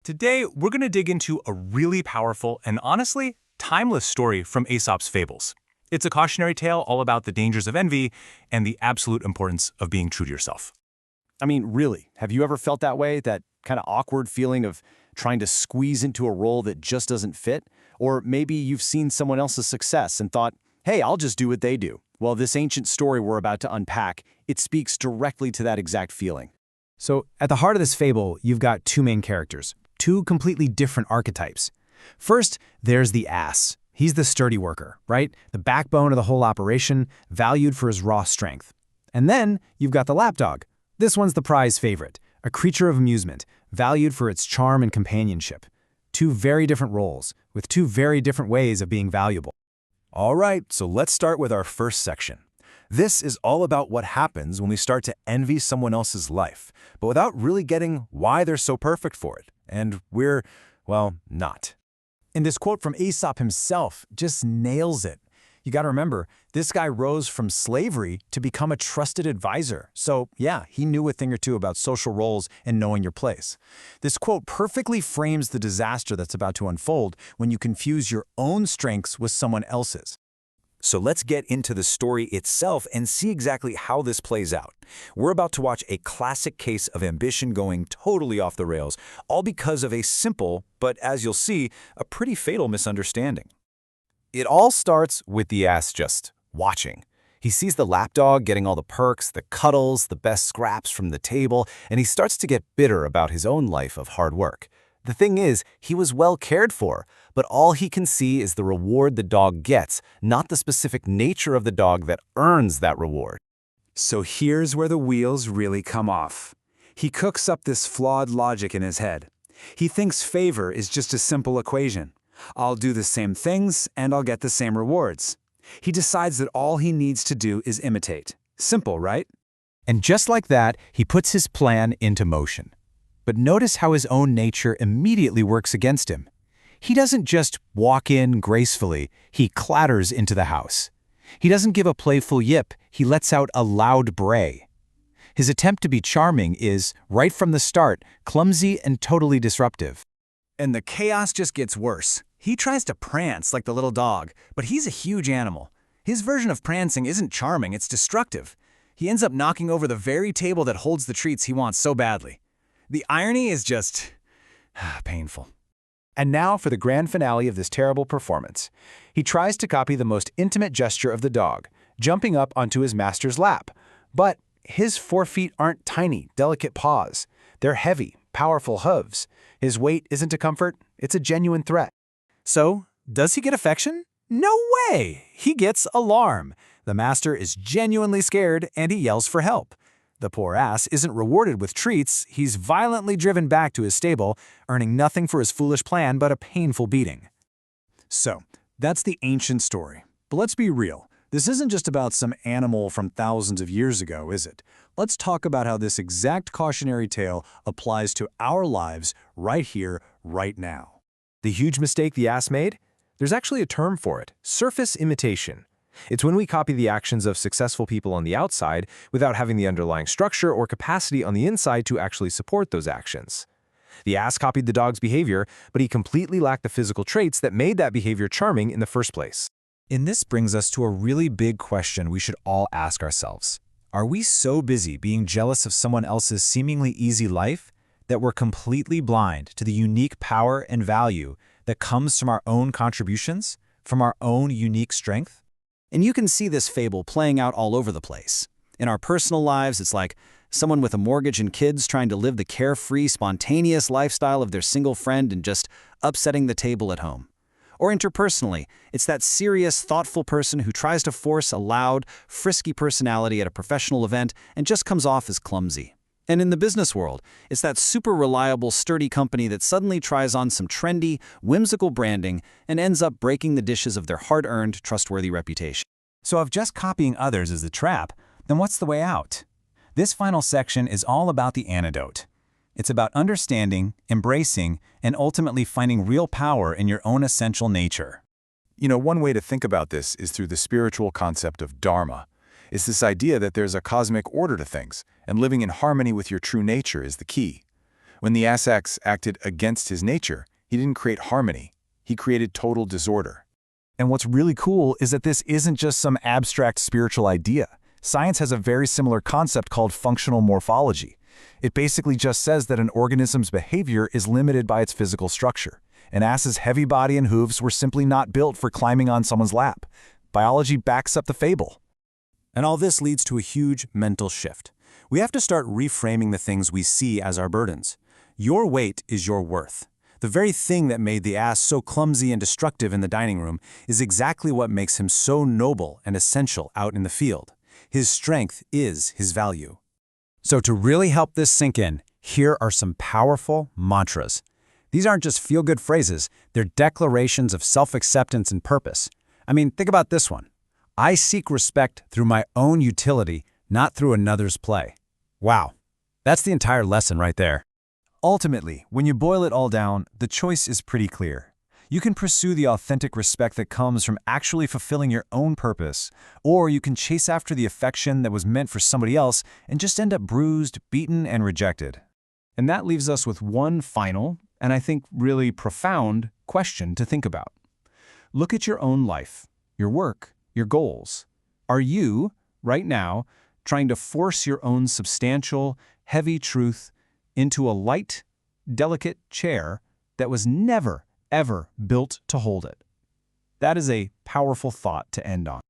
Today, we're going to dig into a really powerful and honestly, timeless story from Aesop's Fables. It's a cautionary tale all about the dangers of envy and the absolute importance of being true to yourself. I mean, really, have you ever felt that way? That kind of awkward feeling of trying to squeeze into a role that just doesn't fit? Or maybe you've seen someone else's success and thought, hey, I'll just do what they do. Well, this ancient story we're about to unpack, it speaks directly to that exact feeling. So, at the heart of this fable, you've got two main characters, two completely different archetypes. First, there's the ass. He's the sturdy worker, right? The backbone of the whole operation, valued for his raw strength. And then, you've got the lapdog. This one's the prize favorite, a creature of amusement, valued for its charm and companionship. Two very different roles, with two very different ways of being valuable. All right, so let's start with our first section. This is all about what happens when we start to envy someone else's life, but without really getting why they're so perfect for it. And we're, well, not. And this quote from Aesop himself just nails it. You got to remember, this guy rose from slavery to become a trusted advisor. So yeah, he knew a thing or two about social roles and knowing your place. This quote perfectly frames the disaster that's about to unfold when you confuse your own strengths with someone else's. So let's get into the story itself and see exactly how this plays out. We're about to watch a classic case of ambition going totally off the rails, all because of a simple, but as you'll see, a pretty fatal misunderstanding. It all starts with the ass just watching. He sees the lapdog getting all the perks, the cuddles, the best scraps from the table, and he starts to get bitter about his own life of hard work. The thing is, he was well cared for, but all he can see is the reward the dog gets, not the specific nature of the dog that earns that reward. So here's where the wheels really come off. He cooks up this flawed logic in his head. He thinks favor is just a simple equation. I'll do the same things and I'll get the same rewards. He decides that all he needs to do is imitate. Simple, right? And just like that, he puts his plan into motion. But notice how his own nature immediately works against him. He doesn't just walk in gracefully, he clatters into the house. He doesn't give a playful yip, he lets out a loud bray. His attempt to be charming is, right from the start, clumsy and totally disruptive. And the chaos just gets worse. He tries to prance like the little dog, but he's a huge animal. His version of prancing isn't charming, it's destructive. He ends up knocking over the very table that holds the treats he wants so badly. The irony is just painful. And now for the grand finale of this terrible performance. He tries to copy the most intimate gesture of the dog, jumping up onto his master's lap. But his forefeet aren't tiny, delicate paws. They're heavy, powerful hooves. His weight isn't a comfort, it's a genuine threat. So, does he get affection? No way! He gets alarm. The master is genuinely scared and he yells for help. The poor ass isn't rewarded with treats, he's violently driven back to his stable, earning nothing for his foolish plan but a painful beating. So, that's the ancient story. But let's be real, this isn't just about some animal from thousands of years ago, is it? Let's talk about how this exact cautionary tale applies to our lives right here, right now. The huge mistake the ass made? There's actually a term for it, surface imitation. It's when we copy the actions of successful people on the outside without having the underlying structure or capacity on the inside to actually support those actions. The ass copied the dog's behavior, but he completely lacked the physical traits that made that behavior charming in the first place. And this brings us to a really big question we should all ask ourselves. Are we so busy being jealous of someone else's seemingly easy life that we're completely blind to the unique power and value that comes from our own contributions, from our own unique strength? And you can see this fable playing out all over the place. In our personal lives, it's like someone with a mortgage and kids trying to live the carefree, spontaneous lifestyle of their single friend and just upsetting the table at home. Or interpersonally, it's that serious, thoughtful person who tries to force a loud, frisky personality at a professional event and just comes off as clumsy. And in the business world, it's that super reliable, sturdy company that suddenly tries on some trendy, whimsical branding and ends up breaking the dishes of their hard-earned, trustworthy reputation. So if just copying others is the trap, then what's the way out? This final section is all about the antidote. It's about understanding, embracing, and ultimately finding real power in your own essential nature. You know, one way to think about this is through the spiritual concept of dharma. It's this idea that there's a cosmic order to things, and living in harmony with your true nature is the key. When the ass acted against his nature, he didn't create harmony. He created total disorder. And what's really cool is that this isn't just some abstract spiritual idea. Science has a very similar concept called functional morphology. It basically just says that an organism's behavior is limited by its physical structure. An ass's heavy body and hooves were simply not built for climbing on someone's lap. Biology backs up the fable. And all this leads to a huge mental shift. We have to start reframing the things we see as our burdens. Your weight is your worth. The very thing that made the ass so clumsy and destructive in the dining room is exactly what makes him so noble and essential out in the field. His strength is his value. So to really help this sink in, here are some powerful mantras. These aren't just feel-good phrases, they're declarations of self-acceptance and purpose. I mean, think about this one. I seek respect through my own utility, not through another's play. Wow, that's the entire lesson right there. Ultimately, when you boil it all down, the choice is pretty clear. You can pursue the authentic respect that comes from actually fulfilling your own purpose, or you can chase after the affection that was meant for somebody else and just end up bruised, beaten, and rejected. And that leaves us with one final, and I think really profound, question to think about. Look at your own life, your work, your goals. Are you, right now, trying to force your own substantial, heavy truth into a light, delicate chair that was never, ever built to hold it? That is a powerful thought to end on.